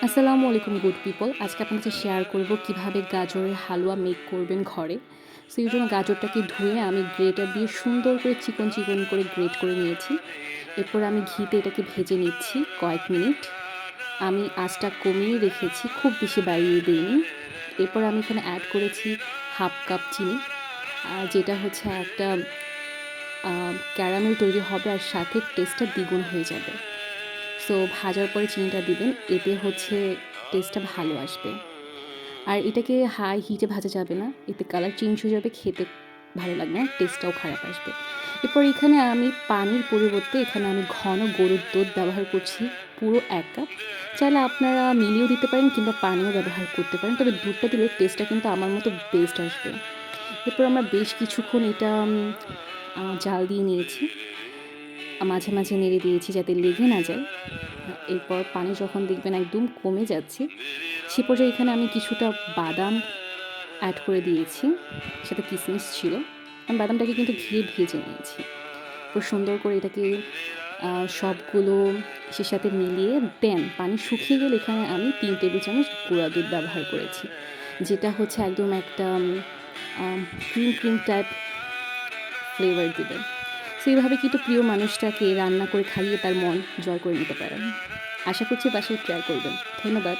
আসসালামু আলাইকুম good people. আজকে আপনাদের সাথে শেয়ার করব কিভাবে গাজরের হালুয়া মেক করবেন ঘরে। সো এর জন্য গাজরটাকে ধুয়ে আমি গ্রেটার দিয়ে সুন্দর করে চিকন করে গ্রেট করে নিয়েছি। এরপর আমি ঘিতে এটাকে ভেজে নিচ্ছি কয়েক মিনিট। আমি আঁচটা কমিয়ে রেখেছি, খুব বেশি বাড়িয়ে দেইনি। এরপর আমি এখানে অ্যাড করেছি হাফ কাপ চিনি, যেটা হচ্ছে একটা ক্যারামেল তৈরি হবে আর সাথে টেস্টটা দ্বিগুণ হয়ে যাবে। সো ভাজার পরে চিনিটা দিবেন, এতে হচ্ছে টেস্টটা ভালো আসবে। আর এটাকে হাই হিটে ভাজা যাবে না, এতে কালার চেঞ্জ হয়ে যাবে, খেতে ভালো লাগবে না, টেস্টটাও খারাপ আসবে। এরপর এখানে আমি পানির পরিবর্তে এখানে আমি ঘন গরুর দুধ ব্যবহার করছি, পুরো ১ কাপ। চাইলে আপনারা মিলিয়েও দিতে পারেন কিংবা পানিও ব্যবহার করতে পারেন, তবে দুধটা দিলে টেস্টটা কিন্তু আমার মতো বেস্ট আসবে। এরপর আমরা বেশ কিছুক্ষণ এটা জাল দিয়ে নিয়েছি, মাঝে মাঝে নেড়ে দিয়েছি যাতে লেগে না যায়। এরপর পানি যখন দেখবেন একদম কমে যাচ্ছে, সে পর্যায়ে এখানে আমি কিছুটা বাদাম অ্যাড করে দিয়েছি, সাথে কিশমিশ ছিল। আমি বাদামটাকে কিন্তু ঘিয়ে ভেজে নিয়েছি। খুব সুন্দর করে এটাকে সবগুলো ইসের সাথে মিলিয়ে দেন পানি শুকিয়ে গেলে এখানে আমি ৩ টেবিল চামচ গুঁড়া দুধ ব্যবহার করেছি, যেটা হচ্ছে একদম একটা ক্রিম টাইপ ফ্লেভার দিবে। সো এইভাবে কিন্তু প্রিয় মানুষটাকে রান্না করে খাইয়ে তার মন জয় করে নিতে পারেন। আশা করছি বাসায় ট্রাই করবেন। ধন্যবাদ।